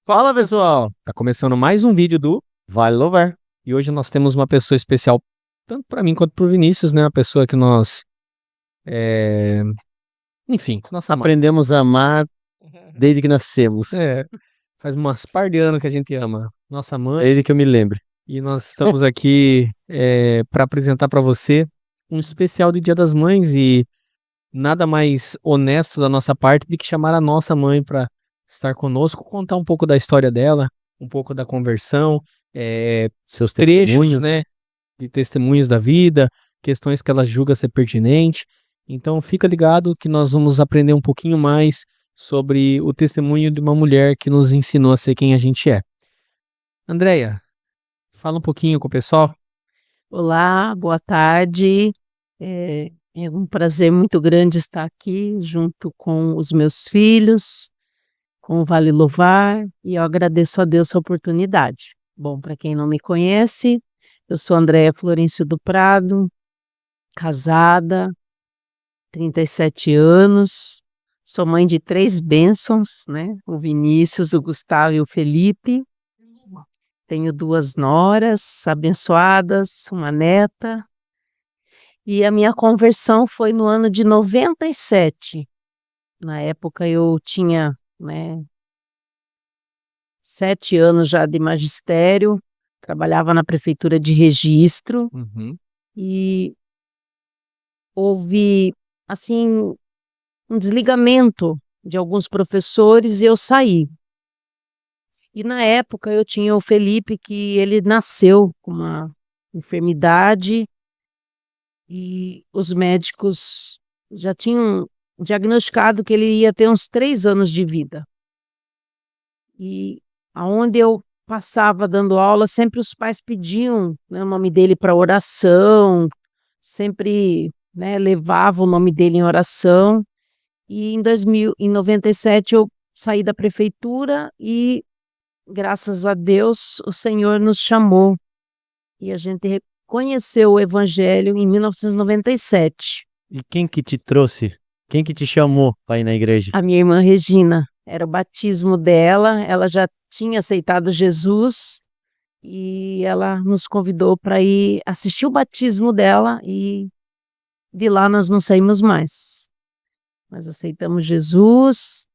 Fala pessoal, tá começando mais um vídeo do Vale Louvar e hoje nós temos uma pessoa especial tanto para mim quanto para o Vinícius, né? Uma pessoa que nós, é... enfim, que nós amamos. Aprendemos a amar desde que nascemos, É, faz umas par de anos que a gente ama nossa mãe desde que eu me lembro. e nós estamos aqui para apresentar para você um especial de Dia das Mães e nada mais honesto da nossa parte do que chamar a nossa mãe para estar conosco, contar um pouco da história dela, um pouco da conversão, Seus trechos, testemunhos. né, de testemunhos da vida, questões que ela julga ser pertinente. Então fica ligado que nós vamos aprender um pouquinho mais sobre o testemunho de uma mulher que nos ensinou a ser quem a gente é. Andréia, fala um pouquinho com o pessoal. Olá, boa tarde. É um prazer muito grande estar aqui junto com os meus filhos, com o Vale Louvar, e eu agradeço a Deus a oportunidade. Bom, para quem não me conhece, eu sou Andréia Florencio do Prado, casada, 37 anos, sou mãe de 3 bênçãos, né? O Vinícius, o Gustavo e o Felipe. Tenho 2 noras abençoadas, uma neta. E a minha conversão foi no ano de 97. Na época eu tinha, né, 7 anos já de magistério, trabalhava na prefeitura de Registro Uhum. e houve, assim, um desligamento de alguns professores e eu saí. E na época eu tinha o Felipe, que ele nasceu com uma enfermidade e os médicos já tinham diagnosticado que ele ia ter uns 3 anos de vida. E aonde eu passava dando aula, sempre os pais pediam, né, o nome dele para oração, sempre, né, levavam o nome dele em oração. E em 97 eu saí da prefeitura e, graças a Deus, o Senhor nos chamou e a gente reconheceu o evangelho em 1997. E quem que te trouxe? Quem que te chamou para ir na igreja? A minha irmã Regina, era o batismo dela, ela já tinha aceitado Jesus e ela nos convidou para ir assistir o batismo dela e de lá nós não saímos mais. Nós aceitamos Jesus.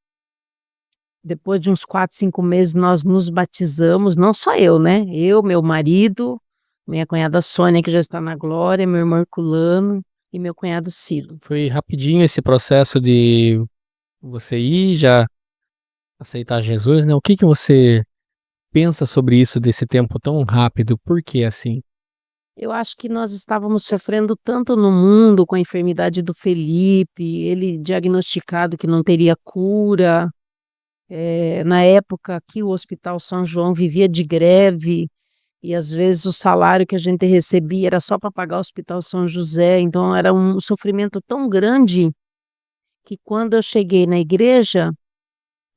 Depois de uns 4, 5 meses nós nos batizamos, não só eu, né? Eu, meu marido, minha cunhada Sônia, que já está na glória, meu irmão Herculano e meu cunhado Ciro. Foi rapidinho esse processo de você ir já aceitar Jesus, né? O que que você pensa sobre isso desse tempo tão rápido? Por que assim? Eu acho que nós estávamos sofrendo tanto no mundo com a enfermidade do Felipe, ele diagnosticado que não teria cura. Na época aqui o Hospital São João vivia de greve e às vezes o salário que a gente recebia era só para pagar o Hospital São José, então era um sofrimento tão grande que quando eu cheguei na igreja,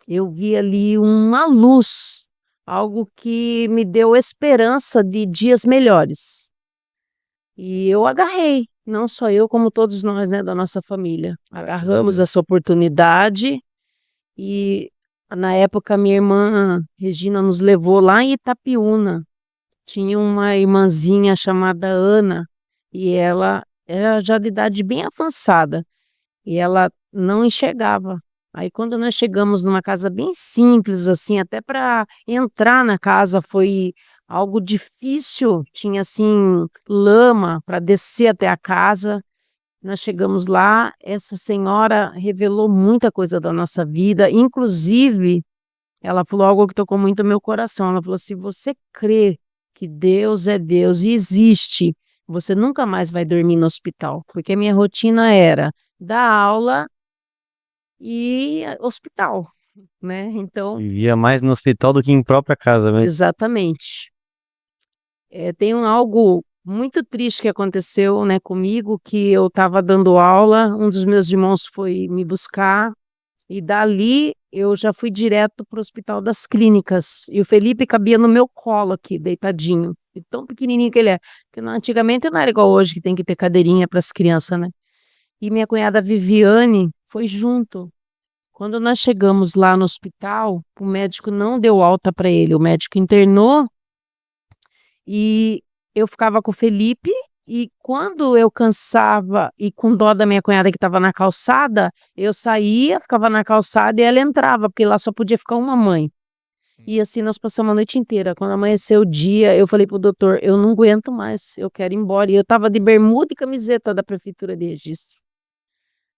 eu vi ali uma luz, algo que me deu esperança de dias melhores. E eu agarrei, não só eu, como todos nós, né, da nossa família. Graças a Agarramos Deus. essa oportunidade e na época minha irmã Regina nos levou lá em Itapiúna. Tinha uma irmãzinha chamada Ana e ela era já de idade bem avançada e ela não enxergava. Aí quando nós chegamos numa casa bem simples assim, até para entrar na casa foi algo difícil, tinha assim lama para descer até a casa. Nós chegamos lá, essa senhora revelou muita coisa da nossa vida, inclusive ela falou algo que tocou muito o meu coração. Ela falou: se você crê que Deus é Deus e existe, você nunca mais vai dormir no hospital, porque a minha rotina era dar aula e hospital, né? Então, Vivia mais no hospital do que em própria casa, mas exatamente. Tem algo muito triste que aconteceu, né, comigo, que eu estava dando aula, um dos meus irmãos foi me buscar e dali eu já fui direto para o Hospital das Clínicas e o Felipe cabia no meu colo aqui, deitadinho, e tão pequenininho que ele é, porque antigamente não era igual hoje que tem que ter cadeirinha para as crianças, né? E minha cunhada Viviane foi junto Quando nós chegamos lá no hospital, o médico não deu alta para ele, o médico internou e eu ficava com o Felipe. E quando eu cansava e com dó da minha cunhada que estava na calçada, eu saía, ficava na calçada e ela entrava, porque lá só podia ficar uma mãe. E assim nós passamos a noite inteira. Quando amanheceu o dia, eu falei pro doutor, eu não aguento mais, eu quero ir embora. E eu tava de bermuda e camiseta da prefeitura de Registro.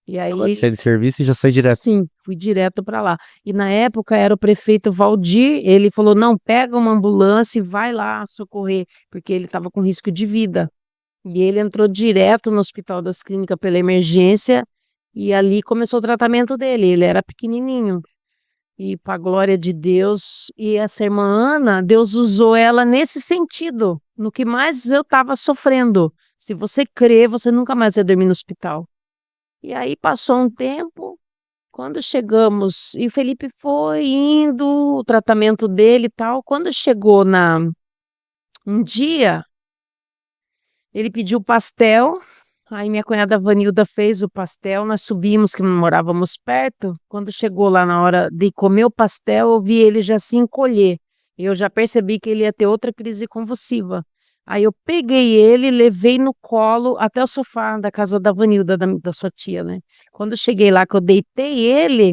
E Acabou de aí, sair de serviço e já foi direto. sim, fui direto para lá. E na época era o prefeito Valdir, ele falou, não, pega uma ambulância e vai lá socorrer, porque ele estava com risco de vida. E ele entrou direto no Hospital das Clínicas pela emergência e ali começou o tratamento dele. Ele era pequenininho. E para a glória de Deus, e essa irmã Ana, Deus usou ela nesse sentido, no que mais eu estava sofrendo. Se você crer, você nunca mais vai dormir no hospital. E aí passou um tempo, quando chegamos, e o Felipe foi indo, o tratamento dele e tal. Quando chegou um dia, ele pediu pastel, aí minha cunhada Vanilda fez o pastel, nós subimos, que morávamos perto. Quando chegou lá na hora de comer o pastel, eu vi ele já se encolher. Eu já percebi que ele ia ter outra crise convulsiva. Aí eu peguei ele, levei no colo até o sofá da casa da Vanilda, da sua tia, né? Quando eu cheguei lá, que eu deitei ele,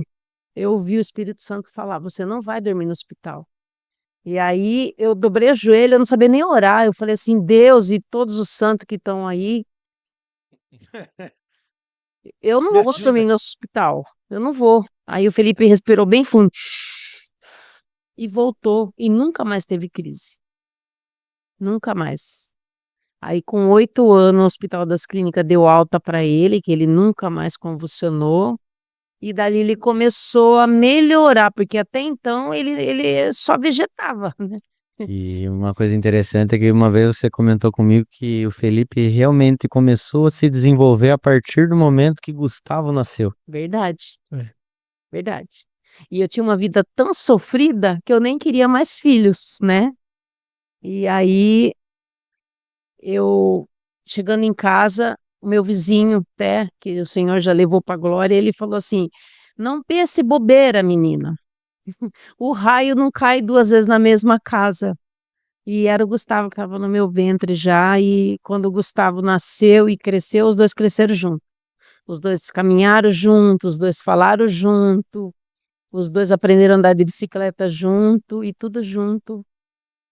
eu ouvi o Espírito Santo falar, você não vai dormir no hospital. E aí eu dobrei o joelho, eu não sabia nem orar. Eu falei assim, Deus e todos os santos que estão aí, eu não Me vou ajuda. dormir no hospital, eu não vou. Aí o Felipe respirou bem fundo e voltou e nunca mais teve crise, nunca mais. Aí com 8 anos o Hospital das Clínicas deu alta para ele, que ele nunca mais convulsionou. E dali ele começou a melhorar, porque até então ele só vegetava, né? E uma coisa interessante é que uma vez você comentou comigo que o Felipe realmente começou a se desenvolver a partir do momento que Gustavo nasceu. Verdade, É. verdade. E eu tinha uma vida tão sofrida que eu nem queria mais filhos, né? E aí eu, chegando em casa, o meu vizinho, até, que o Senhor já levou para a glória, ele falou assim: não pense bobeira, menina. O raio não cai 2 vezes na mesma casa. E era o Gustavo que estava no meu ventre já. E quando o Gustavo nasceu e cresceu, os dois cresceram juntos. Os dois caminharam juntos, os dois falaram junto, os dois aprenderam a andar de bicicleta junto e tudo junto.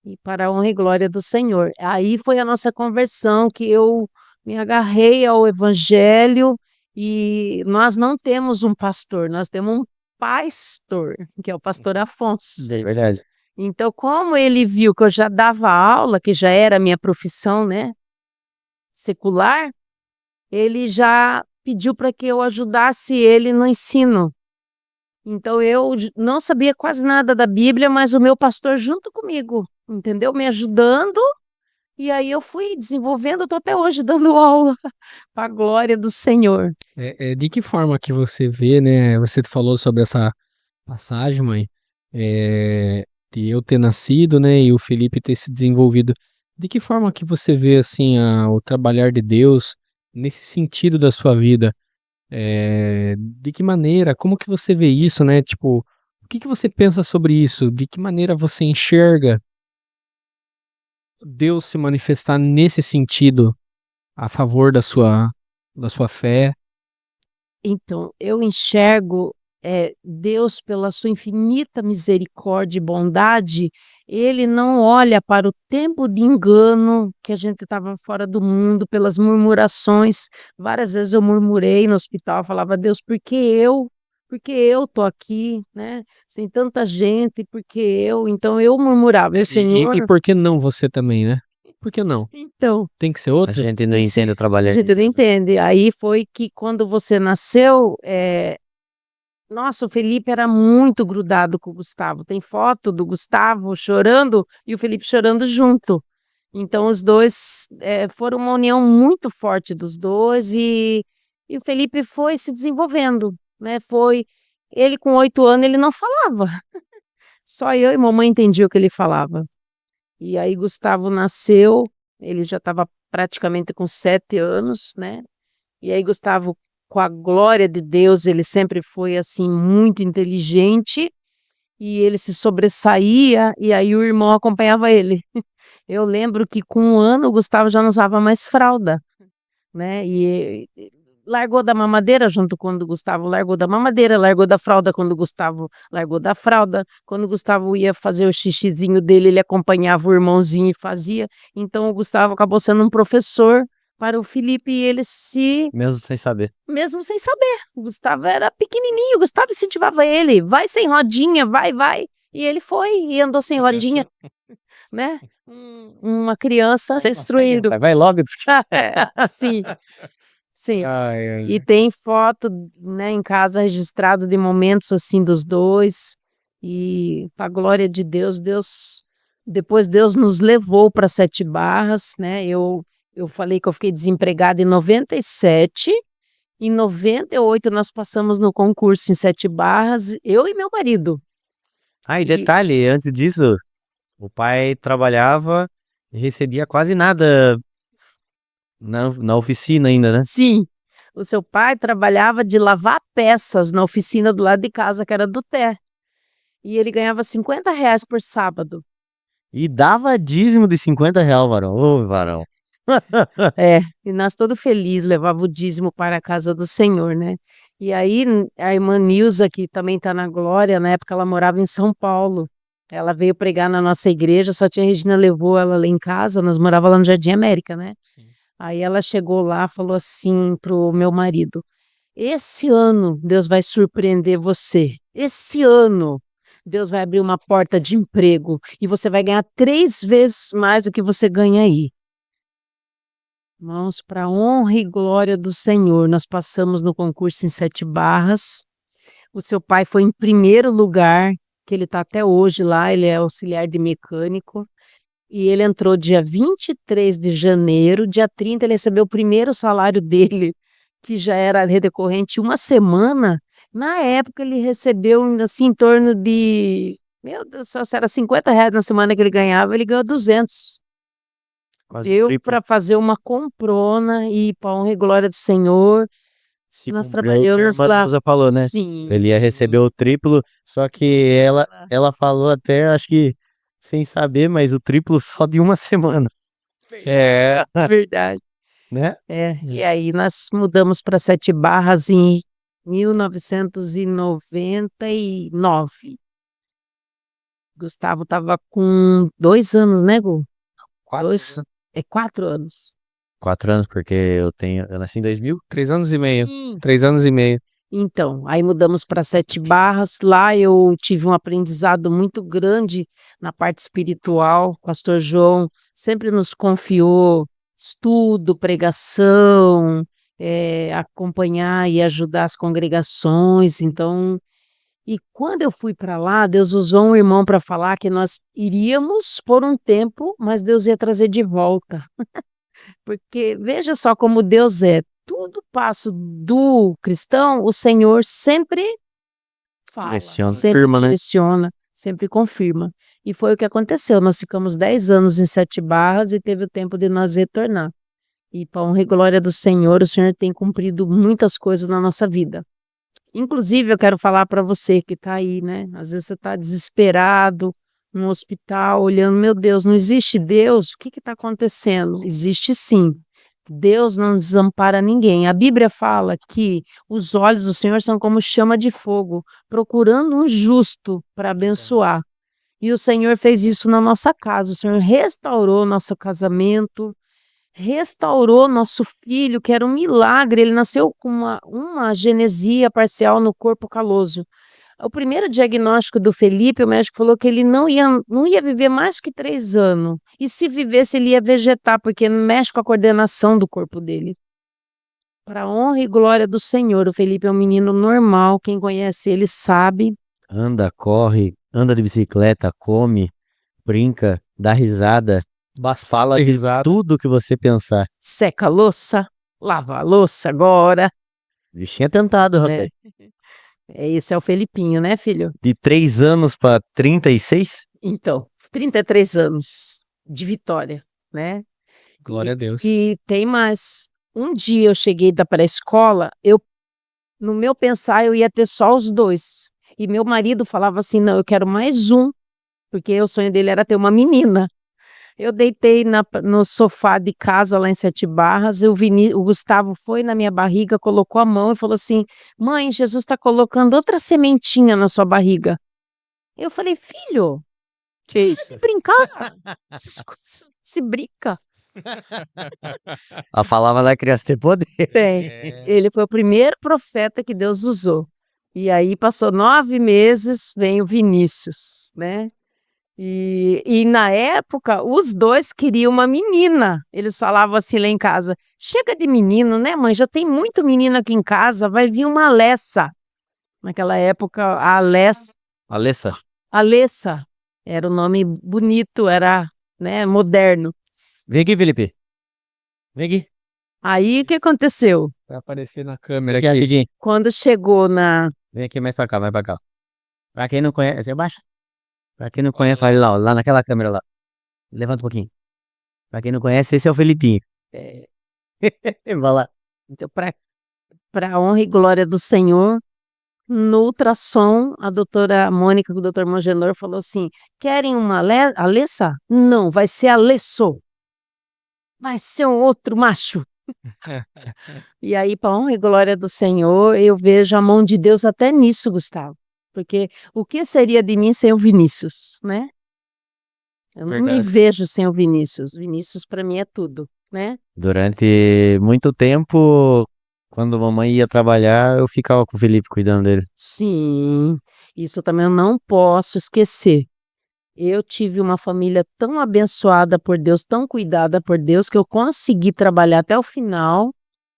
E para a honra e glória do Senhor. Aí foi a nossa conversão, que eu me agarrei ao evangelho. E nós não temos um pastor, nós temos um pastor, que é o pastor Afonso. É verdade. Então, como ele viu que eu já dava aula, que já era a minha profissão, né, secular, ele já pediu para que eu ajudasse ele no ensino. Então eu não sabia quase nada da Bíblia, mas o meu pastor junto comigo, entendeu? Me ajudando, e aí eu fui desenvolvendo, estou até hoje dando aula para a glória do Senhor. De que forma que você vê, né? Você falou sobre essa passagem, mãe, de eu ter nascido, né, e o Felipe ter se desenvolvido. De que forma que você vê, assim, o trabalhar de Deus nesse sentido da sua vida? De que maneira? Como que você vê isso, né? Tipo, o que que você pensa sobre isso? De que maneira você enxerga Deus se manifestar nesse sentido a favor da sua fé? Então, eu enxergo, Deus pela sua infinita misericórdia e bondade, ele não olha para o tempo de engano que a gente estava fora do mundo, pelas murmurações. Várias vezes eu murmurei no hospital, falava: "Deus, por que eu? Por que eu tô aqui, né, sem tanta gente, por que eu?". Então eu murmurava: "Meu E Senhor". por que não você também, né? Por que não? Então Tem que ser A outra? gente não entende o a trabalho de gente não Deus. entende. Aí foi que quando você nasceu, nossa, o Felipe era muito grudado com o Gustavo. Tem foto do Gustavo chorando e o Felipe chorando junto. Então os dois, foram uma união muito forte dos dois e o Felipe foi se desenvolvendo, né, ele com 8 anos ele não falava, só eu e mamãe entendia o que ele falava. E aí Gustavo nasceu, ele já estava praticamente com 7 anos, né, e aí Gustavo com a glória de Deus, ele sempre foi assim muito inteligente e ele se sobressaía e aí o irmão acompanhava ele. Eu lembro que com 1 ano o Gustavo já não usava mais fralda, né? E largou da mamadeira junto quando o Gustavo largou da mamadeira, largou da fralda quando o Gustavo largou da fralda. Quando o Gustavo ia fazer o xixizinho dele, ele acompanhava o irmãozinho e fazia. Então o Gustavo acabou sendo um professor para o Felipe e ele Mesmo sem saber. mesmo sem saber. O Gustavo era pequenininho, o Gustavo incentivava ele, vai sem rodinha, vai, vai. E ele foi e andou sem rodinha, né? Uma criança instruído. Vai logo. Sim, sim. Ai, ai. E tem foto, né, em casa registrado de momentos assim dos dois. E para a glória de Deus, depois Deus nos levou para Sete Barras, né? Eu falei que eu fiquei desempregada em 97. Em 98 nós passamos no concurso em Sete Barras, eu e meu marido. Ah, e E detalhe, antes disso, o pai trabalhava e recebia quase nada na oficina ainda, né? sim, o seu pai trabalhava de lavar peças na oficina do lado de casa, que era do Té. E ele ganhava R$ 50 por sábado. E dava dízimo de R$ 50, varão. Ô, varão. É, e nós todo feliz levava o dízimo para a casa do Senhor, né? E aí a irmã Nilza, que também está na glória, na época ela morava em São Paulo. Ela veio pregar na nossa igreja, só tia Regina levou ela lá em casa, nós morávamos lá no Jardim América, né? Sim. Aí ela chegou lá, falou assim pro meu marido: esse ano Deus vai surpreender você. Esse ano Deus vai abrir uma porta de emprego e você vai ganhar 3 vezes mais do que você ganha aí. Irmãos, para a honra e glória do Senhor, nós passamos no concurso em Sete Barras. O seu pai foi em primeiro lugar, que ele está até hoje lá, ele é auxiliar de mecânico. E ele entrou dia 23 de janeiro, dia 30 ele recebeu o primeiro salário dele, que já era recorrente 1 semana. Na época ele recebeu assim em torno de, meu Deus do céu, se era R$ 50 na semana que ele ganhava, ele ganhou 200. Quase o Deu triplo. para fazer uma comprona e para honra e glória do Senhor, Se nós cumpriu o que a trabalhamos irmã lá. Neuza falou, né? Sim. Ele ia receber o triplo, só que ela falou até, acho que sem saber, mas o triplo só de uma semana. É, Verdade. né? E aí nós mudamos para Sete Barras em 1999. Gustavo estava com 2 anos, né, Gu? 4 anos. 4 anos, porque eu nasci em 2000. 3 anos e meio. Sim. 3 anos e meio. Então, aí mudamos para Sete Barras. Lá eu tive um aprendizado muito grande na parte espiritual. O pastor João sempre nos confiou estudo, pregação, acompanhar e ajudar as congregações. Então, e quando eu fui para lá, Deus usou um irmão para falar que nós iríamos por um tempo, mas Deus ia trazer de volta. Porque veja só como Deus é. Tudo passo do cristão, o Senhor sempre fala, Direciona. sempre Confirma, né? direciona, sempre confirma. E foi o que aconteceu. Nós ficamos 10 anos em Sete Barras e teve o tempo de nós retornar. E para honra e glória do Senhor, o Senhor tem cumprido muitas coisas na nossa vida. Inclusive, eu quero falar para você que está aí, né? Às vezes você está desesperado no hospital, olhando, meu Deus, não existe Deus? O que está acontecendo? Existe sim. Deus não desampara ninguém. A Bíblia fala que os olhos do Senhor são como chama de fogo, procurando um justo para abençoar. E o Senhor fez isso na nossa casa. O Senhor restaurou nosso casamento, restaurou nosso filho, que era um milagre. Ele nasceu com uma genesia parcial no corpo caloso. O primeiro diagnóstico do Felipe, o médico falou que ele não ia viver mais que 3 anos. E se vivesse, ele ia vegetar, porque mexe com a coordenação do corpo dele. Para a honra e glória do Senhor, o Felipe é um menino normal. Quem conhece ele sabe. Anda, corre, anda de bicicleta, come, brinca, dá risada, fala de risada. tudo que você pensar. Seca a louça, lava a louça agora. Bichinho é tentado, Né? rapaz. Esse é o Felipinho, né, filho? De 3 anos para 36? Então, 33 anos de vitória, né? Glória a Deus. E tem mais. Um dia eu cheguei da pré-escola, eu No meu pensar, eu ia ter só os 2. E meu marido falava assim: não, eu quero mais um, porque o sonho dele era ter uma menina. Eu deitei no sofá de casa lá em Sete Barras, o Gustavo foi na minha barriga, colocou a mão e falou assim: mãe, Jesus está colocando outra sementinha na sua barriga. Eu falei: filho, Que para isso? de brincar, essas coisas se brinca. A palavra da criança tem poder. Tem. Ele foi o primeiro profeta que Deus usou. E aí passou 9 meses, vem o Vinícius, né? E na época, os 2 queriam uma menina. Eles falavam assim lá em casa: chega de menino, né, mãe? Já tem muito menino aqui em casa, vai vir uma Alessa. Naquela época, a Alessa, Alessa era o nome bonito, era, né, moderno. vem aqui, Felipe. Vem aqui. Aí o que aconteceu? Vai aparecer na câmera Vem aqui. aqui. Quando chegou na. Vem aqui mais pra cá, mais pra cá. Pra quem não conhece, você baixa. Pra quem não conhece, olha lá, ó, lá naquela câmera lá. Levanta um pouquinho. Pra quem não conhece, esse é o Felipinho. Vai lá. Então, para honra e glória do Senhor, no ultrassom, a doutora Mônica, com o doutor Mongenor, falou assim: querem uma Alessa? Não, vai ser Alessô. Vai ser um outro macho. E aí, para honra e glória do Senhor, eu vejo a mão de Deus até nisso, Gustavo. Porque o que seria de mim sem o Vinícius, né? Eu não me Verdade. vejo sem o Vinícius. Vinícius para mim é tudo, né? Durante muito tempo, quando a mamãe ia trabalhar, eu ficava com o Felipe cuidando dele. Sim, isso também eu não posso esquecer. Eu tive uma família tão abençoada por Deus, tão cuidada por Deus, que eu consegui trabalhar até o final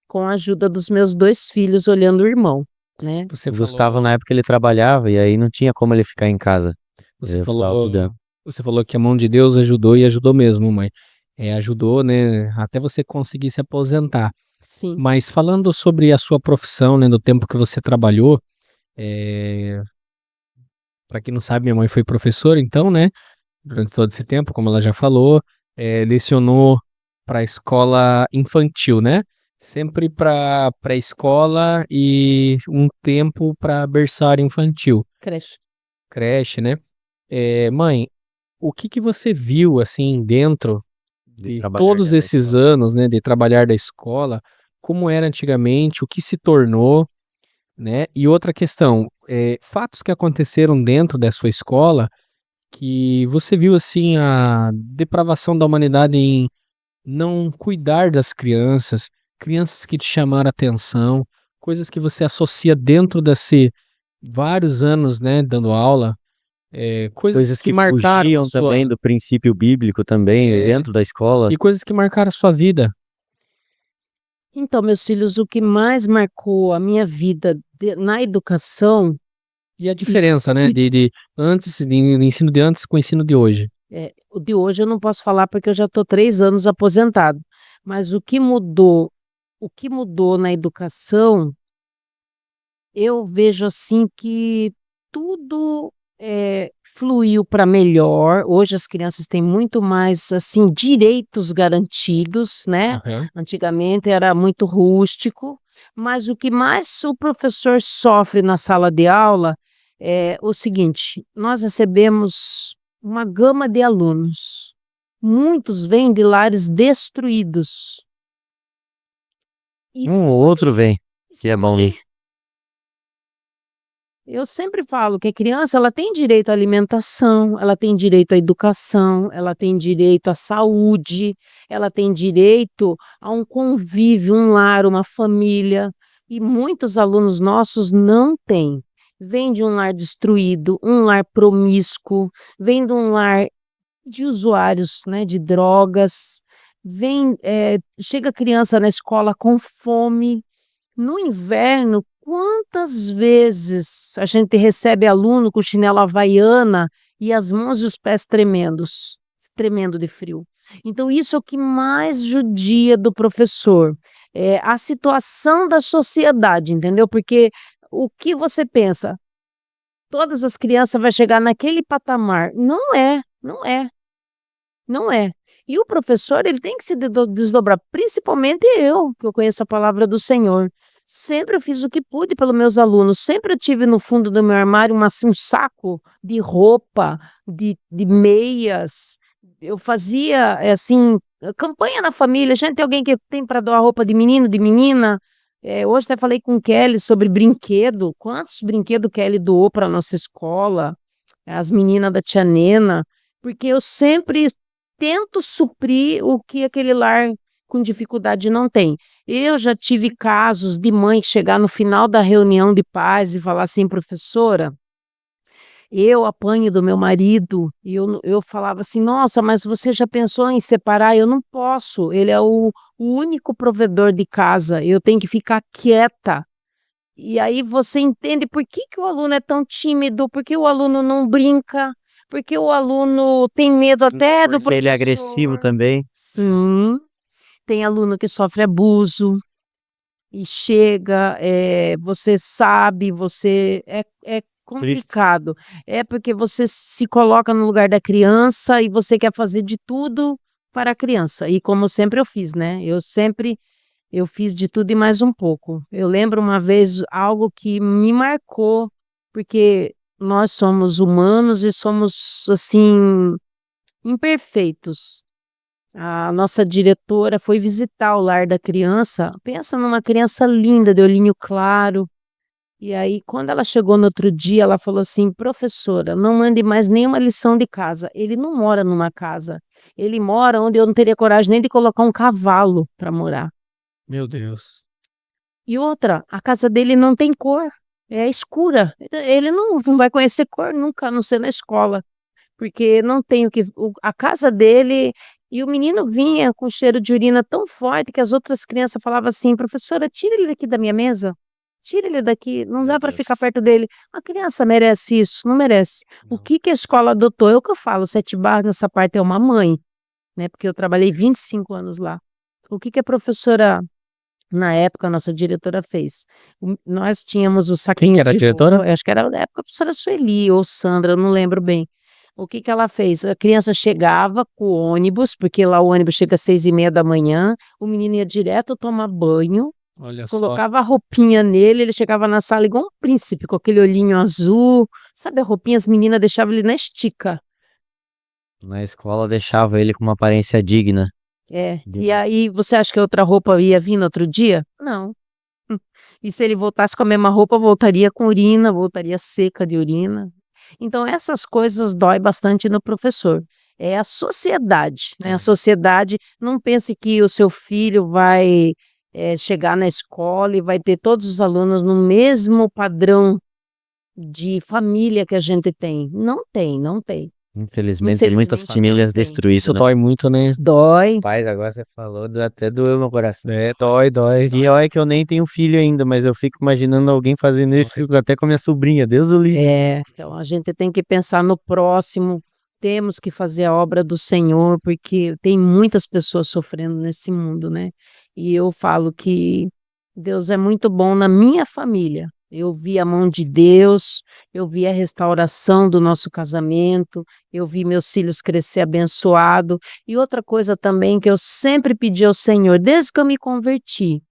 com a ajuda dos meus 2 filhos olhando o irmão, né? Você O falou, Gustavo, na época, ele trabalhava e aí não tinha como ele ficar em casa. você Eu ficava falou, cuidando. você falou que a mão de Deus ajudou e ajudou mesmo, mãe. Ajudou, né, até você conseguir se aposentar. Sim, Mas falando sobre a sua profissão, né, do tempo que você trabalhou, para quem não sabe, minha mãe foi professora, então, né, durante todo esse tempo, como ela já falou, lecionou para a escola infantil, né? Sempre para pré-escola e um tempo para berçário infantil, creche. creche, né? Mãe, o que que você viu assim dentro De de trabalhar todos dentro da esses escola. anos, né, de trabalhar da escola, como era antigamente, o que se tornou, né? E outra questão, fatos que aconteceram dentro da sua escola que você viu assim a depravação da humanidade em não cuidar das crianças, crianças que te chamaram a atenção, coisas que você associa dentro desse vários anos, né, dando aula, coisas Coisas que que marcaram a fugiam sua também do princípio bíblico também, é, dentro da escola. e coisas que marcaram a sua vida. Então, meus filhos, o que mais marcou a minha vida na educação, E a diferença, né, de antes, de ensino de antes com o ensino de hoje. o de hoje eu não posso falar porque eu já estou 3 anos aposentado, mas o que mudou na educação, eu vejo assim que tudo fluiu para melhor. Hoje as crianças têm muito mais assim direitos garantidos, né? Aham. Antigamente era muito rústico, mas o que mais o professor sofre na sala de aula é o seguinte: nós recebemos uma gama de alunos. Muitos vêm de lares destruídos. Um ou outro vem, que é bom. Eu sempre falo que a criança ela tem direito à alimentação, ela tem direito à educação, ela tem direito à saúde, ela tem direito a um convívio, um lar, uma família. E muitos alunos nossos não têm. Vêm de um lar destruído, um lar promíscuo, vem de um lar de usuários, né, de drogas. Chega a criança na escola com fome. No inverno, quantas vezes a gente recebe aluno com chinela havaiana e as mãos e os pés tremendos, tremendo de frio. Então, isso é o que mais judia do professor, a situação da sociedade, entendeu? Porque o que você pensa? Todas as crianças vão chegar naquele patamar. Não é, não é, não é. E o professor, ele tem que se desdobrar, principalmente eu, que eu conheço a palavra do Senhor. Sempre eu fiz o que pude pelos meus alunos, sempre eu tive no fundo do meu armário um saco de roupa, de meias. Eu fazia, assim, campanha na família. Gente, tem alguém que tem para doar roupa de menino, de menina? Hoje até falei com o Kelly sobre brinquedo. Quantos brinquedos Kelly doou para nossa escola? As meninas da Tia Nena. Porque eu sempre tento suprir o que aquele lar com dificuldade não tem. Eu já tive casos de mãe chegar no final da reunião de pais e falar assim, professora, eu apanho do meu marido, e eu falava assim, nossa, mas você já pensou em separar? Eu não posso, ele é o único provedor de casa, eu tenho que ficar quieta. E aí você entende por que que o aluno é tão tímido, por que o aluno não brinca, por que o aluno tem medo até do Porque ele é agressivo professor. também. Sim, tem aluno que sofre abuso e chega, você sabe, é Triste. complicado. É porque você se coloca no lugar da criança e você quer fazer de tudo para a criança. E como sempre eu fiz, né? Eu fiz de tudo e mais um pouco. Eu lembro uma vez algo que me marcou, porque nós somos humanos e somos assim imperfeitos. A nossa diretora foi visitar o lar da criança. Pensa numa criança linda, de olhinho claro. E aí, quando ela chegou no outro dia, ela falou assim: professora, não mande mais nenhuma lição de casa. Ele não mora numa casa. Ele mora onde eu não teria coragem nem de colocar um cavalo para morar. Meu Deus. E outra, a casa dele não tem cor. É escura. Ele não vai conhecer cor nunca, a não ser na escola. Porque não tem o que. A casa dele. E o menino vinha com cheiro de urina tão forte que as outras crianças falavam assim: professora, tira ele daqui da minha mesa. Tira ele daqui, não Meu dá para Deus. ficar perto dele. A criança merece isso? Não merece. O Não. que que a escola adotou? É o que eu falo, Sete Barras nessa parte é uma mãe, né? Porque eu trabalhei 25 anos lá. O que que a professora, na época, a nossa diretora fez? Nós tínhamos o saquinho Quem era a de diretora? roupa, eu acho que era na época a professora Sueli ou Sandra, eu não lembro bem. O que que ela fez? A criança chegava com o ônibus, porque lá o ônibus chega às 6:30 da manhã, o menino ia direto tomar banho, Olha só. colocava a roupinha nele, ele chegava na sala igual um príncipe, com aquele olhinho azul, sabe a roupinha, as meninas deixavam ele na estica. Na escola deixava ele com uma aparência digna. E aí você acha que a outra roupa ia vir no outro dia? Não. E se ele voltasse com a mesma roupa, voltaria com urina, voltaria seca de urina. Então essas coisas dói bastante no professor. É a sociedade, né? A sociedade, não pense que o seu filho vai chegar na escola e vai ter todos os alunos no mesmo padrão de família que a gente tem. Não tem, não tem. Infelizmente, muitas Infelizmente não famílias tem. destruídas, Isso né? dói muito, né? Dói. Rapaz, agora você falou, até doeu meu coração. Dói, dói. E olha que eu nem tenho filho ainda, mas eu fico imaginando alguém fazendo isso até com a minha sobrinha. Deus o livre. Então a gente tem que pensar no próximo, temos que fazer a obra do Senhor, porque tem muitas pessoas sofrendo nesse mundo, né? E eu falo que Deus é muito bom na minha família. Eu vi a mão de Deus, eu vi a restauração do nosso casamento, eu vi meus filhos crescer abençoado. E outra coisa também que eu sempre pedi ao Senhor, desde que eu me converti,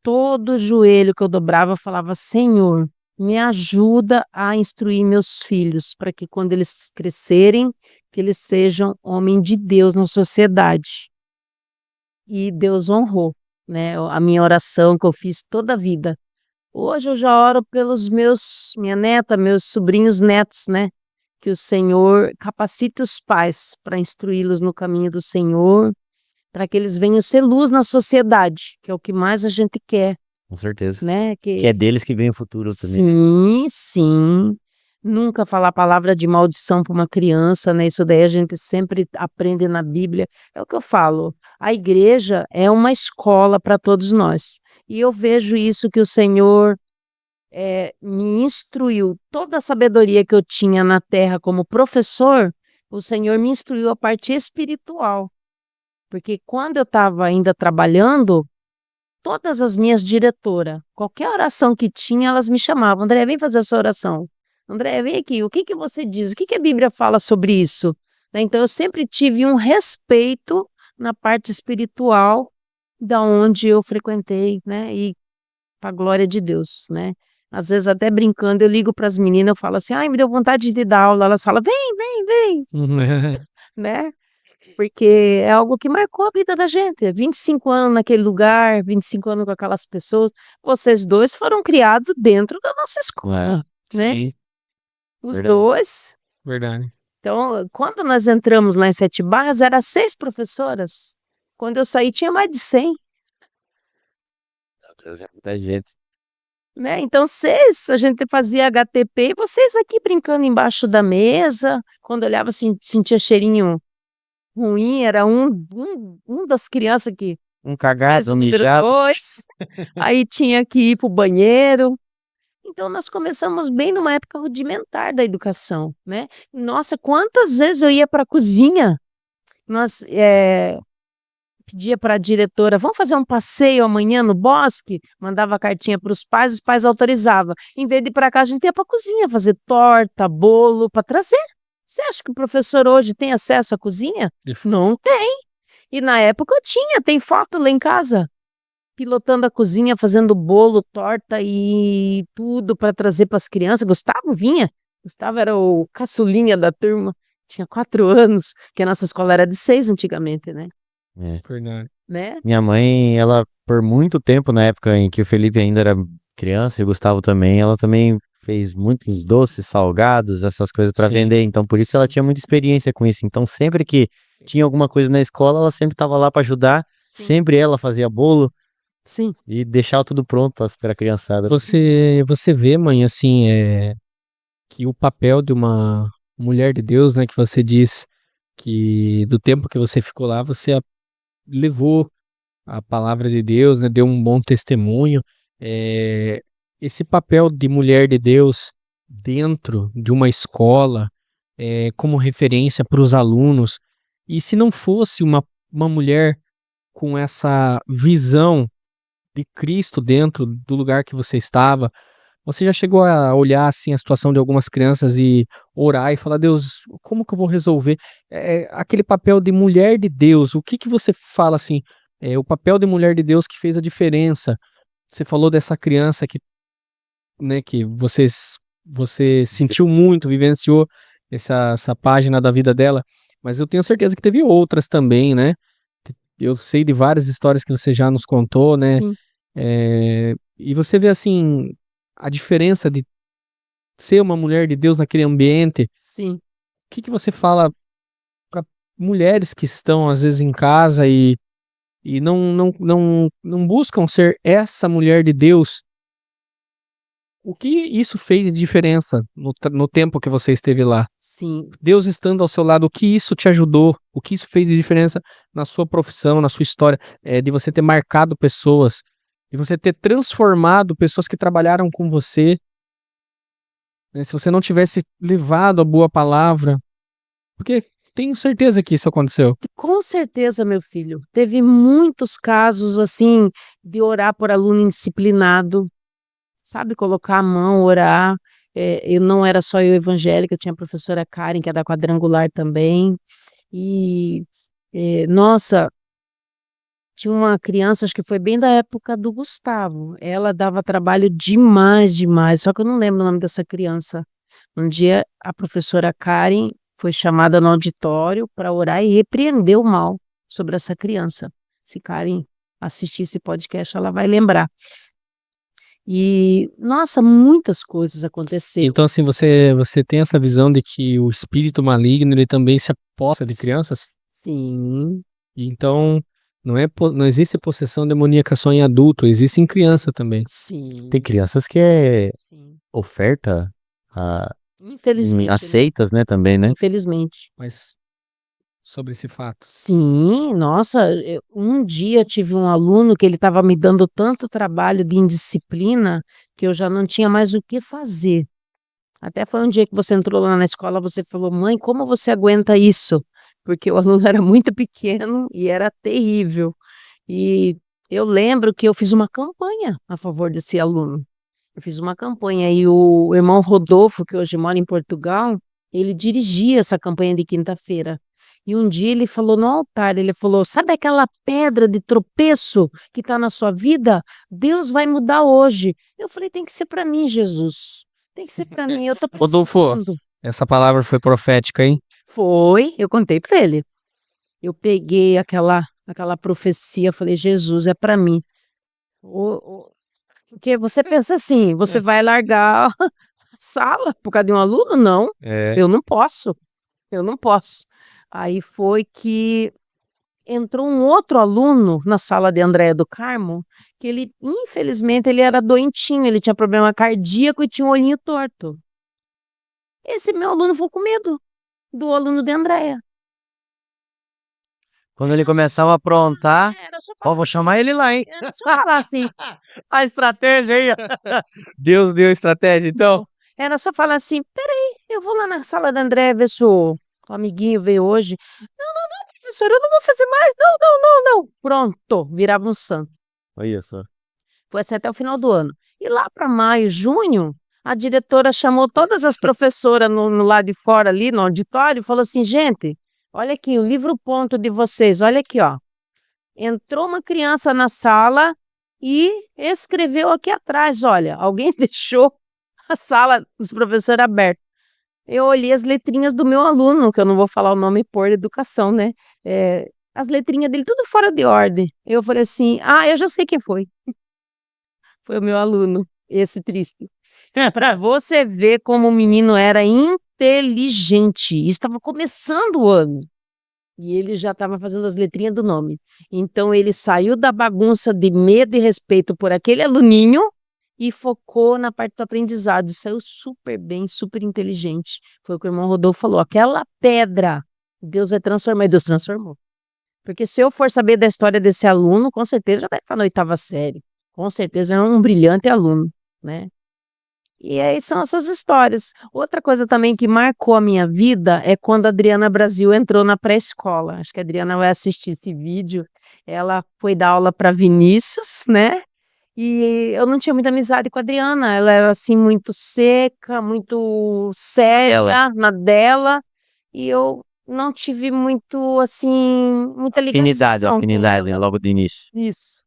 todo joelho que eu dobrava, eu falava: Senhor, me ajuda a instruir meus filhos, para que quando eles crescerem, que eles sejam homens de Deus na sociedade. E Deus honrou, né, a minha oração que eu fiz toda a vida. Hoje eu já oro pelos minha neta, meus sobrinhos netos, né? Que o Senhor capacite os pais para instruí-los no caminho do Senhor, para que eles venham ser luz na sociedade, que é o que mais a gente quer, Com certeza. né? Que é deles que vem o futuro também. Sim, sim. Nunca falar palavra de maldição para uma criança, né? Isso daí a gente sempre aprende na Bíblia. É o que eu falo. A igreja é uma escola para todos nós. E eu vejo isso que o Senhor me instruiu. Toda a sabedoria que eu tinha na terra como professor, o Senhor me instruiu a parte espiritual. Porque quando eu estava ainda trabalhando, todas as minhas diretoras, qualquer oração que tinha, elas me chamavam: André, vem fazer essa oração. André, vem aqui, o que que você diz? O que que a Bíblia fala sobre isso? Né, então, eu sempre tive um respeito na parte espiritual da onde eu frequentei, né? E para a glória de Deus, né? Às vezes até brincando, eu ligo para as meninas, eu falo assim, ai, me deu vontade de dar aula, elas falam, vem, né? Porque é algo que marcou a vida da gente, 25 anos naquele lugar, 25 anos com aquelas pessoas, vocês dois foram criados dentro da nossa escola, né? Sim, Os Verdade. dois. verdade. Então, quando nós entramos lá em Sete Barras, eram 6 professoras. Quando eu saí, tinha mais de 100, Muita gente. né? Então, 6, a gente fazia HTP, e vocês aqui brincando embaixo da mesa. Quando olhava, sentia cheirinho ruim, era um das crianças que Um cagado, um número mijado. 2, aí tinha que ir para o banheiro. Então, nós começamos bem numa época rudimentar da educação, né? Nossa, quantas vezes eu ia para a cozinha, nós pedia para a diretora, vamos fazer um passeio amanhã no bosque? Mandava cartinha para os pais autorizavam. Em vez de ir para cá, a gente ia para a cozinha fazer torta, bolo, para trazer. Você acha que o professor hoje tem acesso à cozinha? Não tem. E na época eu tinha, tem foto lá em casa. Pilotando a cozinha, fazendo bolo, torta e tudo para trazer para as crianças. Gustavo vinha. Gustavo era o caçulinha da turma. Tinha 4 anos, que a nossa escola era de 6 antigamente, né? É. Verdade. Né? Minha mãe, ela, por muito tempo, na época em que o Felipe ainda era criança e o Gustavo também, ela também fez muitos doces, salgados, essas coisas para Sim. vender. Então, por isso ela tinha muita experiência com isso. Então, sempre que tinha alguma coisa na escola, ela sempre estava lá para ajudar. Sim. Sempre ela fazia bolo Sim. e deixava tudo pronto para a criançada. Você vê, mãe, assim, que o papel de uma mulher de Deus, né, que você diz que do tempo que você ficou lá, você levou a palavra de Deus, né, deu um bom testemunho. Esse papel de mulher de Deus dentro de uma escola, como referência para os alunos, e se não fosse uma mulher com essa visão de Cristo dentro do lugar que você estava, você já chegou a olhar assim a situação de algumas crianças e orar e falar: Deus, como que eu vou resolver? Aquele papel de mulher de Deus, o que que você fala assim? O papel de mulher de Deus que fez a diferença. Você falou dessa criança que, né, que você sentiu muito, vivenciou essa página da vida dela, mas eu tenho certeza que teve outras também, né? Eu sei de várias histórias que você já nos contou, né? Sim. E você vê assim a diferença de ser uma mulher de Deus naquele ambiente. Sim. O que que você fala para mulheres que estão às vezes em casa e não buscam ser essa mulher de Deus? O que isso fez de diferença no tempo que você esteve lá? Sim. Deus estando ao seu lado, o que isso te ajudou? O que isso fez de diferença na sua profissão, na sua história, de você ter marcado pessoas, de você ter transformado pessoas que trabalharam com você, né? Se você não tivesse levado a boa palavra, porque tenho certeza que isso aconteceu. Com certeza, meu filho. Teve muitos casos assim de orar por aluno indisciplinado, sabe, colocar a mão, orar. Eu não era só eu evangélica, tinha a professora Karen, que é da quadrangular também. E, nossa, tinha uma criança, acho que foi bem da época do Gustavo. Ela dava trabalho demais, demais. Só que eu não lembro o nome dessa criança. Um dia a professora Karen foi chamada no auditório para orar e repreender o mal sobre essa criança. Se Karen assistir esse podcast, ela vai lembrar. E, nossa, muitas coisas aconteceram. Então, assim, você tem essa visão de que o espírito maligno, ele também se aposta de crianças? Sim, Então, não existe possessão demoníaca só em adulto, existe em criança também. sim, Tem crianças que é sim. oferta Infelizmente, né? aceitas, né, também, né? Infelizmente. Mas sobre esse fato. Sim, nossa, um dia tive um aluno que ele estava me dando tanto trabalho de indisciplina que eu já não tinha mais o que fazer. Até foi um dia que você entrou lá na escola, você falou, mãe, como você aguenta isso? Porque o aluno era muito pequeno e era terrível. E eu lembro que eu fiz uma campanha a favor desse aluno. Eu fiz uma campanha e o irmão Rodolfo, que hoje mora em Portugal, ele dirigia essa campanha de quinta-feira. E um dia ele falou no altar, ele falou, sabe aquela pedra de tropeço que está na sua vida? Deus vai mudar hoje. Eu falei, tem que ser para mim, Jesus. Tem que ser para mim, eu tô Rodolfo, precisando. essa palavra foi profética, hein? Foi, eu contei para ele. Eu peguei aquela profecia, falei, Jesus, é para mim. Porque você pensa assim, você vai largar a sala por causa de um aluno? Não, É. eu não posso. Eu não posso. Aí foi que entrou um outro aluno na sala de Andréia do Carmo, que ele, infelizmente, ele era doentinho, ele tinha problema cardíaco e tinha um olhinho torto. Esse meu aluno ficou com medo do aluno de Andréia. Quando ele começava a aprontar, Era só ó, vou chamar ele lá, hein? falar assim, A estratégia aí, ó. Deus deu estratégia, então? era só falar assim, peraí, eu vou lá na sala da Andréia ver se o amiguinho veio hoje. Não, professora, eu não vou fazer mais, não. Pronto, virava um santo. Olha só. Foi assim até o final do ano. E lá para maio, junho, a diretora chamou todas as professoras no lado de fora ali, no auditório, e falou assim, gente, olha aqui, o livro-ponto de vocês, olha aqui, ó. Entrou uma criança na sala e escreveu aqui atrás, olha, alguém deixou a sala dos professores aberta. Eu olhei as letrinhas do meu aluno, que eu não vou falar o nome por educação, né? As letrinhas dele tudo fora de ordem. Eu falei assim, eu já sei quem foi. Foi o meu aluno, esse triste. Para você ver como o menino era inteligente. Estava começando o ano. E ele já estava fazendo as letrinhas do nome. Então ele saiu da bagunça de medo e respeito por aquele aluninho e focou na parte do aprendizado. Saiu super bem, super inteligente. Foi o que o irmão Rodolfo falou. Aquela pedra, Deus vai transformar. E Deus transformou. Porque se eu for saber da história desse aluno, com certeza já deve estar na 8ª série. Com certeza é um brilhante aluno, né? E aí são essas histórias. Outra coisa também que marcou a minha vida é quando a Adriana Brasil entrou na pré-escola. Acho que a Adriana vai assistir esse vídeo. Ela foi dar aula para Vinícius, né? E eu não tinha muita amizade com a Adriana. Ela era assim muito seca, muito séria na dela. E eu não tive muito assim, muita ligação. Afinidade, né, logo do início. Isso.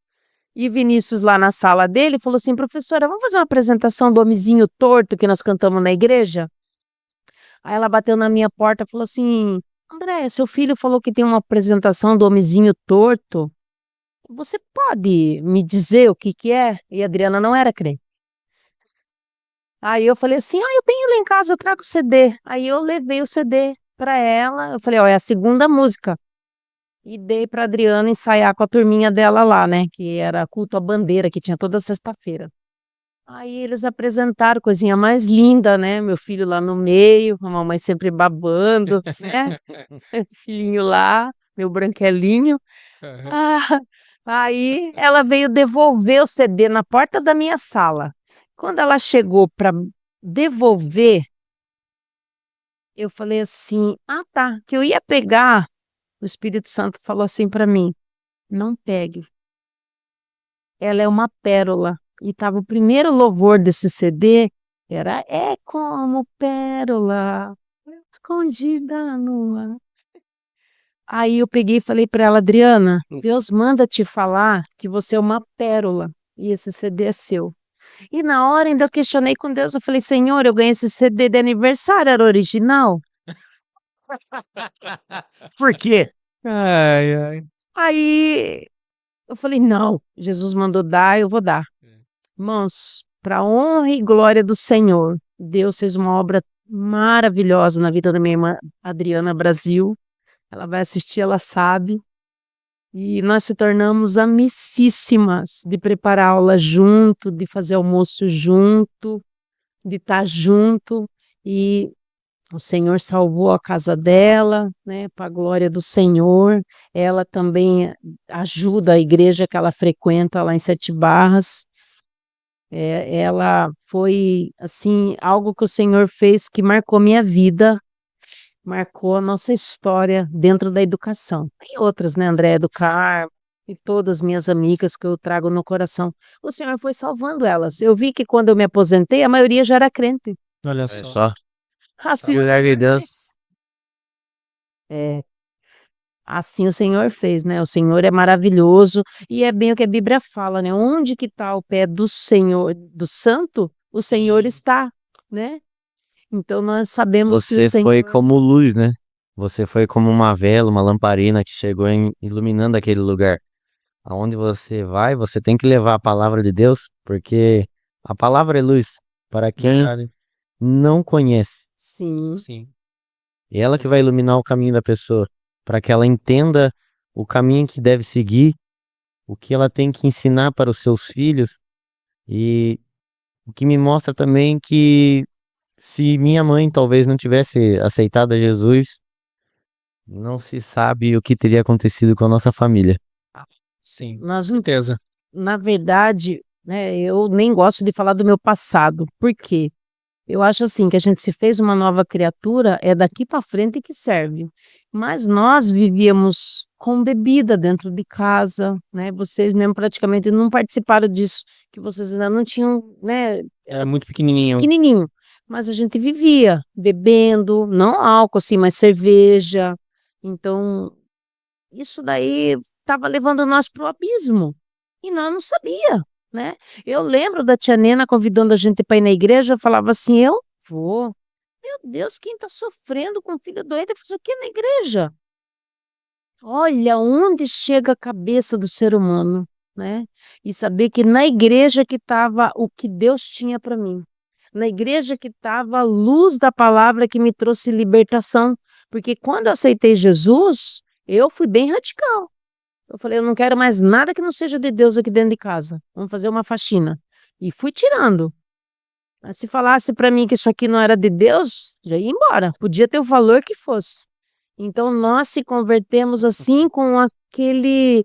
E Vinícius lá na sala dele falou assim, professora, vamos fazer uma apresentação do homenzinho torto que nós cantamos na igreja? Aí ela bateu na minha porta e falou assim, André, seu filho falou que tem uma apresentação do homenzinho torto. Você pode me dizer o que que é? E a Adriana não era crente. Aí eu falei assim, eu tenho lá em casa, eu trago o CD. Aí eu levei o CD para ela, eu falei, é a segunda música. E dei para Adriana ensaiar com a turminha dela lá, né? Que era culto à bandeira, que tinha toda sexta-feira. Aí eles apresentaram coisinha mais linda, né? Meu filho lá no meio, a mamãe sempre babando, né? Filhinho lá, meu branquelinho. Ah, aí ela veio devolver o CD na porta da minha sala. Quando ela chegou para devolver, eu falei assim: tá, que eu ia pegar. O Espírito Santo falou assim para mim: não pegue. Ela é uma pérola. E tava o primeiro louvor desse CD, era É como pérola, escondida no ar. Aí eu peguei e falei para ela, Adriana, Deus manda te falar que você é uma pérola e esse CD é seu. E na hora ainda eu questionei com Deus, eu falei, Senhor, eu ganhei esse CD de aniversário, era original? Por quê? Ai, ai. Aí eu falei, não, Jesus mandou dar, eu vou dar. Irmãos, para honra e glória do Senhor, Deus fez uma obra maravilhosa na vida da minha irmã Adriana Brasil. Ela vai assistir, ela sabe. E nós se tornamos amicíssimas de preparar aula junto, de fazer almoço junto, de estar junto. E o Senhor salvou a casa dela, né, para a glória do Senhor. Ela também ajuda a igreja que ela frequenta lá em Sete Barras. Ela foi, assim, algo que o Senhor fez que marcou minha vida, marcou a nossa história dentro da educação. Tem outras, né, Andréia do Carmo, e todas as minhas amigas que eu trago no coração. O Senhor foi salvando elas. Eu vi que quando eu me aposentei, a maioria já era crente. Olha Olha só. só. Assim, Glória a Deus. é, assim o Senhor fez, né? O Senhor é maravilhoso e é bem o que a Bíblia fala, né? Onde que está o pé do Senhor, do santo, o Senhor está, né? Então nós sabemos que o Você foi Senhor. como luz, né? Você foi como uma vela, uma lamparina que chegou iluminando aquele lugar. Aonde você vai, você tem que levar a palavra de Deus, porque a palavra é luz para quem Verdade. não conhece. Sim, Sim. É ela que vai iluminar o caminho da pessoa, para que ela entenda o caminho que deve seguir, o que ela tem que ensinar para os seus filhos, e o que me mostra também que se minha mãe talvez não tivesse aceitado a Jesus, não se sabe o que teria acontecido com a nossa família. Sim, com nós, certeza. na verdade, né, eu nem gosto de falar do meu passado. Por quê? Eu acho assim que a gente se fez uma nova criatura, é daqui para frente que serve. Mas nós vivíamos com bebida dentro de casa, né? Vocês mesmo praticamente não participaram disso, que vocês ainda não tinham, né? Era muito pequenininho. Pequenininho. Mas a gente vivia bebendo, não álcool assim, mas cerveja. Então, isso daí estava levando nós para o abismo. E nós não sabia, né? Eu lembro da tia Nena convidando a gente para ir na igreja, eu falava assim, eu vou. Meu Deus, quem está sofrendo com um filho doente vai fazer o quê na igreja? Olha onde chega a cabeça do ser humano, né? E saber que na igreja que estava o que Deus tinha para mim. Na igreja que estava a luz da palavra que me trouxe libertação. Porque quando eu aceitei Jesus, eu fui bem radical. Eu falei, eu não quero mais nada que não seja de Deus aqui dentro de casa. Vamos fazer uma faxina. E fui tirando. Mas se falasse para mim que isso aqui não era de Deus, já ia embora. Podia ter o valor que fosse. Então nós se convertemos assim com aquele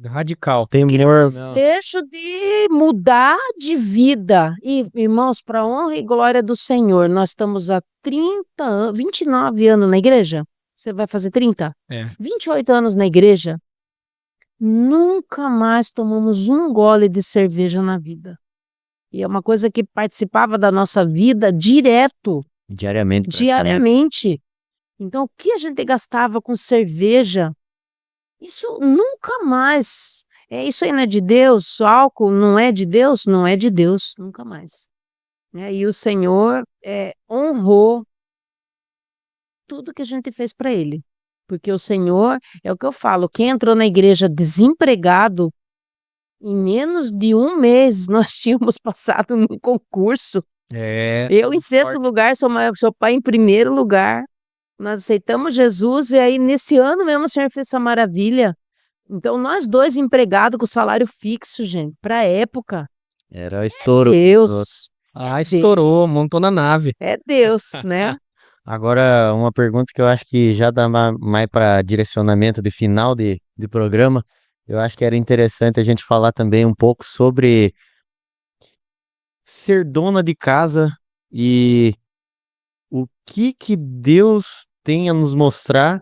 Radical. Temor, Não. desejo de mudar de vida. E, irmãos, para a honra e glória do Senhor, nós estamos há 30 anos, 29 anos na igreja. Você vai fazer 30? É. 28 anos na igreja. Nunca mais tomamos um gole de cerveja na vida. E é uma coisa que participava da nossa vida direto, diariamente, praticamente. diariamente. Então, o que a gente gastava com cerveja? Isso nunca mais. É isso aí não é de Deus, o álcool não é de Deus, não é de Deus, nunca mais. E o Senhor honrou tudo que a gente fez para Ele. Porque o Senhor, é o que eu falo, quem entrou na igreja desempregado, em menos de um mês nós tínhamos passado num concurso. É. Eu em sexto Forte. lugar, seu pai em primeiro lugar. Nós aceitamos Jesus e aí nesse ano mesmo o Senhor fez essa maravilha. Então nós dois empregados com salário fixo, gente, para época. Era o estouro. Deus, Ah, estourou, montou na nave. é Deus, né? Agora, uma pergunta que eu acho que já dá mais para direcionamento de final de programa. Eu acho que era interessante a gente falar também um pouco sobre ser dona de casa e o que Deus tem a nos mostrar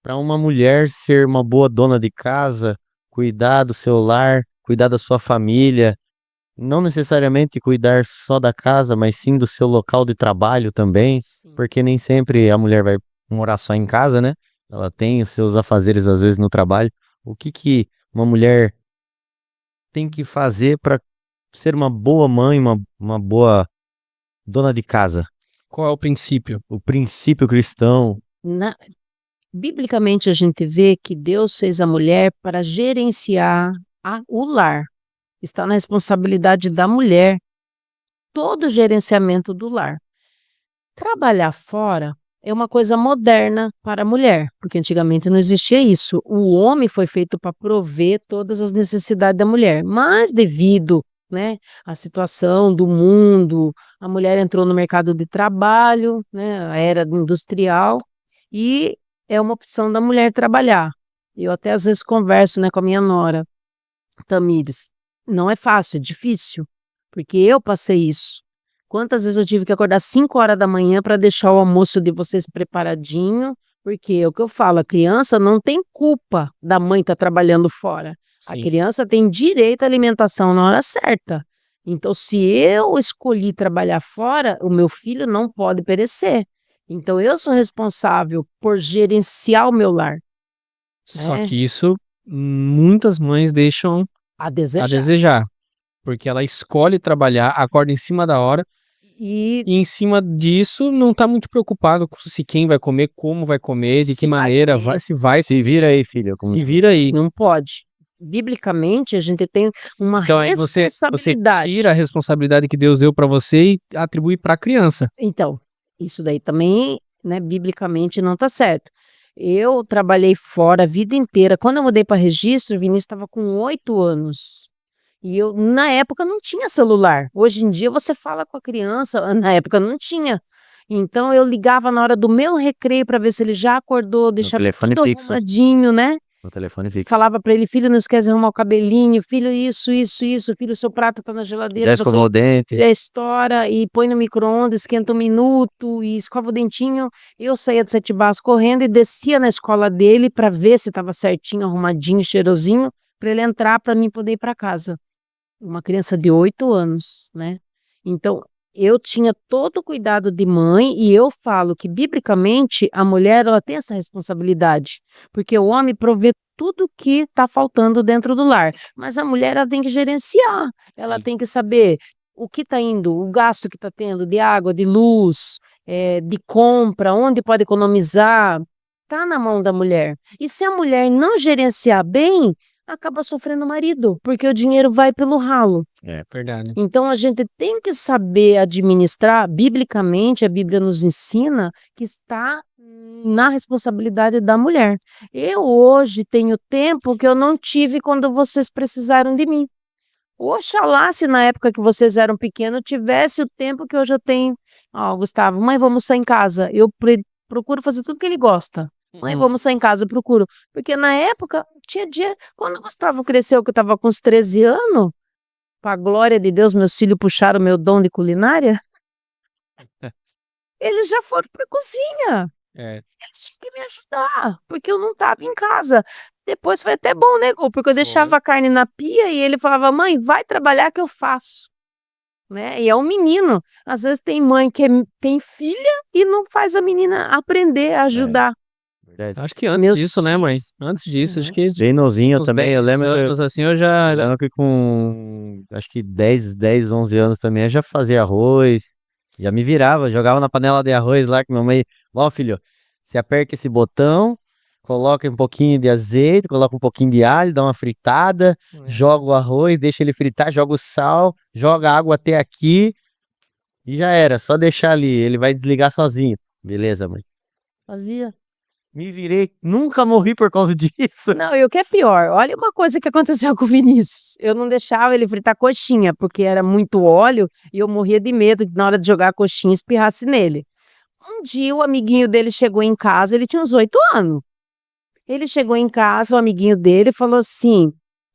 para uma mulher ser uma boa dona de casa, cuidar do seu lar, cuidar da sua família, não necessariamente cuidar só da casa, mas sim do seu local de trabalho também, Sim. porque nem sempre a mulher vai morar só em casa, né? Ela tem os seus afazeres às vezes no trabalho. O que uma mulher tem que fazer para ser uma boa mãe, uma boa dona de casa? Qual é o princípio? O princípio cristão. Biblicamente a gente vê que Deus fez a mulher para gerenciar o lar. Está na responsabilidade da mulher todo o gerenciamento do lar. Trabalhar fora é uma coisa moderna para a mulher, porque antigamente não existia isso. O homem foi feito para prover todas as necessidades da mulher, mas devido, né, à situação do mundo, a mulher entrou no mercado de trabalho, né, a era industrial, e é uma opção da mulher trabalhar. Eu até às vezes converso, né, com a minha nora, Tamires. Não é fácil, é difícil, porque eu passei isso. Quantas vezes eu tive que acordar 5 horas da manhã para deixar o almoço de vocês preparadinho, porque é o que eu falo, a criança não tem culpa da mãe estar trabalhando fora. A Sim. criança tem direito à alimentação na hora certa. Então, se eu escolhi trabalhar fora, o meu filho não pode perecer. Então eu sou responsável por gerenciar o meu lar. Só É. que isso muitas mães deixam A a desejar. desejar, porque ela escolhe trabalhar, acorda em cima da hora E e em cima disso não tá muito preocupado com se quem vai comer, como vai comer, de Se que vai maneira, comer, se vai, Se vira aí, filho. se vira aí. não pode. Biblicamente, a gente tem uma Então aí você responsabilidade. tira a responsabilidade que Deus deu para você e atribui para a criança. Então, isso daí também, né, biblicamente não tá certo. Eu trabalhei fora a vida inteira. Quando eu mudei para Registro, o Vinícius estava com 8 anos. E eu, na época, não tinha celular. Hoje em dia, você fala com a criança, na época não tinha. Então, eu ligava na hora do meu recreio para ver se ele já acordou, deixava telefone tudo fixo. arrumadinho, né? No telefone fixo. Falava para ele, filho, não esquece de arrumar o cabelinho, filho, isso, filho, seu prato tá na geladeira, Já você escovou o dente. já estoura e põe no micro-ondas, esquenta 1 minuto e escova o dentinho. Eu saía de Sete Barras correndo e descia na escola dele para ver se estava certinho, arrumadinho, cheirosinho, para ele entrar para mim poder ir para casa. Uma criança de 8 anos, né? Então, eu tinha todo o cuidado de mãe e eu falo que, biblicamente, a mulher ela tem essa responsabilidade, porque o homem provê tudo que está faltando dentro do lar, mas a mulher ela tem que gerenciar, ela Sim. tem que saber o que está indo, o gasto que está tendo de água, de luz, de compra, onde pode economizar, tá na mão da mulher. E se a mulher não gerenciar bem, acaba sofrendo o marido, porque o dinheiro vai pelo ralo. Verdade. Então a gente tem que saber administrar, biblicamente, a Bíblia nos ensina que está na responsabilidade da mulher. Eu hoje tenho tempo que eu não tive quando vocês precisaram de mim. Oxalá se na época que vocês eram pequenos tivesse o tempo que eu já tenho. Ó, Gustavo, mãe, vamos sair em casa. Eu procuro fazer tudo que ele gosta. Mãe, vamos sair em casa, eu procuro. Porque na época, tinha dia. Quando o Gustavo cresceu, que eu estava com uns 13 anos, para glória de Deus, meus filhos puxaram o meu dom de culinária, eles já foram para cozinha. É. Eles tinham que me ajudar, porque eu não estava em casa. Depois foi até bom, né, Gu? Porque eu deixava a carne na pia e ele falava, mãe, vai trabalhar que eu faço. Né? E é um menino. Às vezes tem mãe que tem filha e não faz a menina aprender a ajudar. Verdade. Acho que antes Meus disso, né, mãe? filhos. Antes disso, acho que Bem novinho uns também. Eu 10 lembro, anos assim, eu já eu lembro que com acho que 10, 11 anos também eu já fazia arroz. Já me virava, jogava na panela de arroz lá que minha mãe. Ó, filho, você aperta esse botão, coloca um pouquinho de azeite, coloca um pouquinho de alho, dá uma fritada, joga o arroz, deixa ele fritar, joga o sal, joga a água até aqui e já era. Só deixar ali, ele vai desligar sozinho. Beleza, mãe? Fazia. Me virei, nunca morri por causa disso. Não, e o que é pior, olha uma coisa que aconteceu com o Vinícius. Eu não deixava ele fritar coxinha, porque era muito óleo e eu morria de medo de, na hora de jogar a coxinha, espirrasse nele. Um dia o amiguinho dele chegou em casa, ele tinha uns 8 anos. Ele chegou em casa, o amiguinho dele falou assim: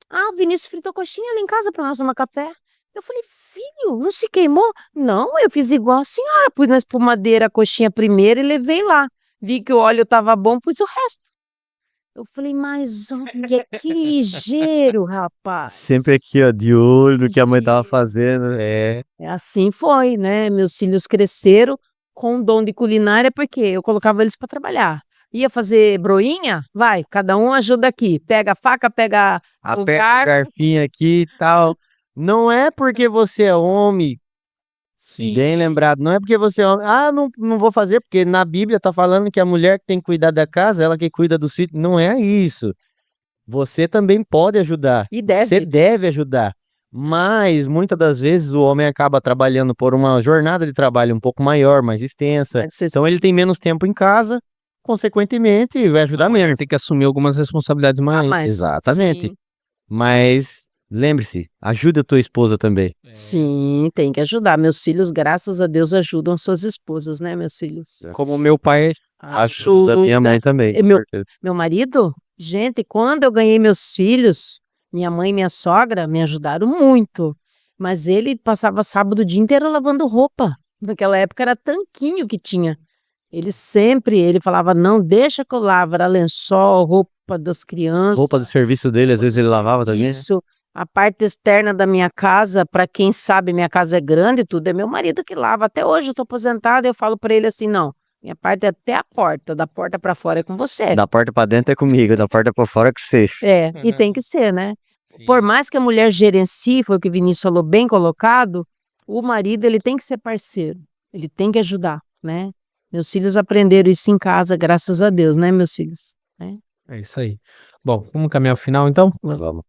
ah, o Vinícius fritou coxinha ali em casa para nós tomar café. Eu falei, filho, não se queimou? Não, eu fiz igual a senhora, pus na espumadeira a coxinha primeiro e levei lá. Vi que o óleo tava bom, pus o resto. Eu falei, mas olha que ligeiro, rapaz. Sempre aqui, ó, de olho no que a mãe tava Ligeiro. fazendo. É. Assim foi, né? Meus filhos cresceram com dom de culinária, porque eu colocava eles para trabalhar. Ia fazer broinha? Vai, cada um ajuda aqui. Pega a faca, pega o Aperta o garfo. garfinho aqui e tal. Não é porque você é homem, Sim. bem lembrado, não é porque você é homem, não vou fazer, porque na Bíblia tá falando que a mulher que tem que cuidar da casa, ela que cuida dos filhos. Não é isso. Você também pode ajudar. E deve. Você deve ajudar. Mas muitas das vezes o homem acaba trabalhando por uma jornada de trabalho um pouco maior, mais extensa. Mas você- Então ele tem menos tempo em casa, consequentemente vai ajudar menos. tem que assumir algumas responsabilidades mais. mas- Exatamente. Sim. Mas lembre-se, ajude a tua esposa também. Sim, tem que ajudar. Meus filhos, graças a Deus, ajudam suas esposas, né, meus filhos? Como meu pai Ajuda a minha mãe também. É com meu- certeza. Meu marido, gente, quando eu ganhei meus filhos, minha mãe e minha sogra me ajudaram muito. Mas ele passava sábado o dia inteiro lavando roupa. Naquela época era tanquinho que tinha. Ele falava, não, deixa que eu lavo, era lençol, roupa das crianças. Roupa do serviço dele, às vezes ele lavava também. né? Isso, a parte externa da minha casa, para quem sabe, minha casa é grande e tudo, é meu marido que lava. Até hoje eu tô aposentada, eu falo para ele assim, não, Minha parte é até a porta, da porta pra fora é com você. Da porta pra dentro é comigo, da porta pra fora é com você. E tem que ser, né? Sim. Por mais que a mulher gerencie, foi o que o Vinícius falou, bem colocado, o marido, ele tem que ser parceiro, ele tem que ajudar, né? Meus filhos aprenderam isso em casa, graças a Deus, né, meus filhos? É isso aí. Bom, vamos caminhar ao final então? Vamos.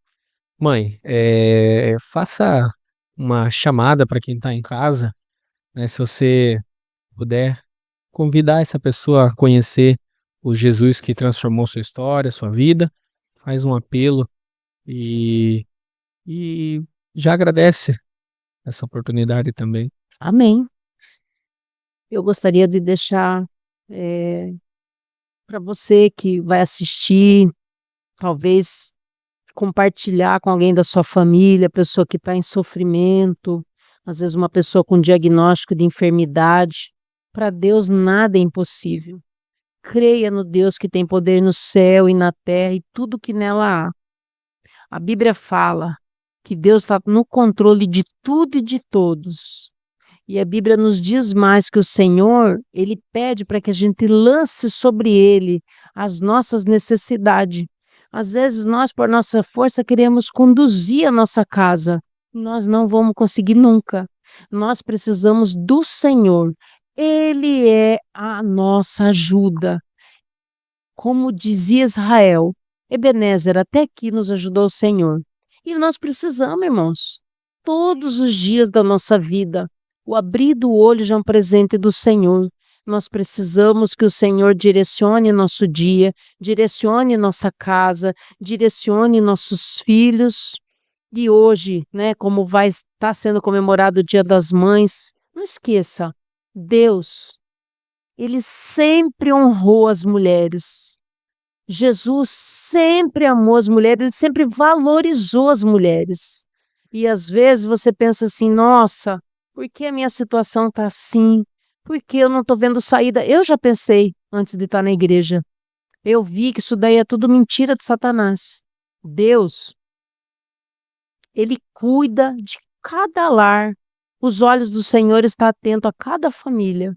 Mãe, faça uma chamada para quem está em casa, né? Se você puder convidar essa pessoa a conhecer o Jesus que transformou sua história, sua vida, faz um apelo e já agradece essa oportunidade também. Amém. Eu gostaria de deixar para você que vai assistir, talvez compartilhar com alguém da sua família, pessoa que está em sofrimento, às vezes uma pessoa com diagnóstico de enfermidade. Para Deus nada é impossível. Creia no Deus que tem poder no céu e na terra e tudo que nela há. A Bíblia fala que Deus está no controle de tudo e de todos. E a Bíblia nos diz mais que o Senhor, Ele pede para que a gente lance sobre Ele as nossas necessidades. Às vezes nós, por nossa força, queremos conduzir a nossa casa. Nós não vamos conseguir nunca. Nós precisamos do Senhor. Ele é a nossa ajuda. Como dizia Israel, Ebenezer, até aqui nos ajudou o Senhor. E nós precisamos, irmãos, todos os dias da nossa vida, o abrir do olho já é um presente do Senhor. Nós precisamos que o Senhor direcione nosso dia, direcione nossa casa, direcione nossos filhos. E hoje, né, como vai estar sendo comemorado o Dia das Mães, não esqueça, Deus, Ele sempre honrou as mulheres. Jesus sempre amou as mulheres, Ele sempre valorizou as mulheres. E às vezes você pensa assim, nossa, por que a minha situação está assim? Por que eu não estou vendo saída? Eu já pensei antes de estar na igreja. Eu vi que isso daí é tudo mentira de Satanás. Deus, Ele cuida de cada lar. Os olhos do Senhor estão atentos a cada família.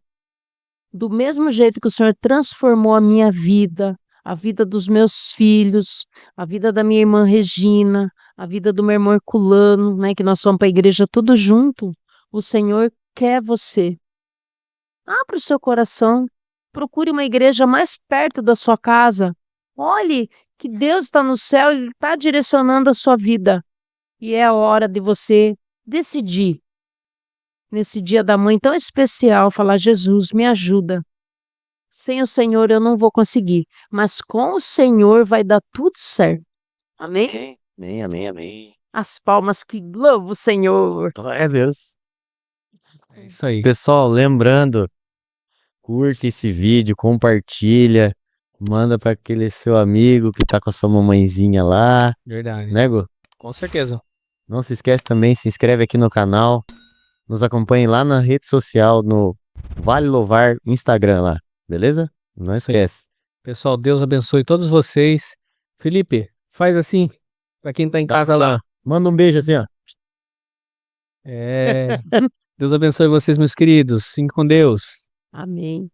Do mesmo jeito que o Senhor transformou a minha vida, a vida dos meus filhos, a vida da minha irmã Regina, a vida do meu irmão Herculano, né, que nós fomos para a igreja tudo junto, o Senhor quer você. Abra o seu coração, procure uma igreja mais perto da sua casa. Olhe que Deus está no céu, Ele está direcionando a sua vida. E é a hora de você decidir, nesse dia da mãe tão especial, falar, Jesus, me ajuda. Sem o Senhor eu não vou conseguir, mas com o Senhor vai dar tudo certo. Amém? Amém, amém, amém. As palmas que louvam o Senhor. Glória a Deus. É isso aí. Pessoal, lembrando, curte esse vídeo, compartilha, manda para aquele seu amigo que tá com a sua mamãezinha lá, Verdade. né, Gu? Com certeza. Não se esquece também, se inscreve aqui no canal, nos acompanhe lá na rede social, no Vale Louvar Instagram lá, beleza? Não Isso aí. esquece. Pessoal, Deus abençoe todos vocês. Felipe, faz assim, para quem tá em casa lá. Manda um beijo assim, ó. Deus abençoe vocês, meus queridos. Fiquem com Deus. Amém.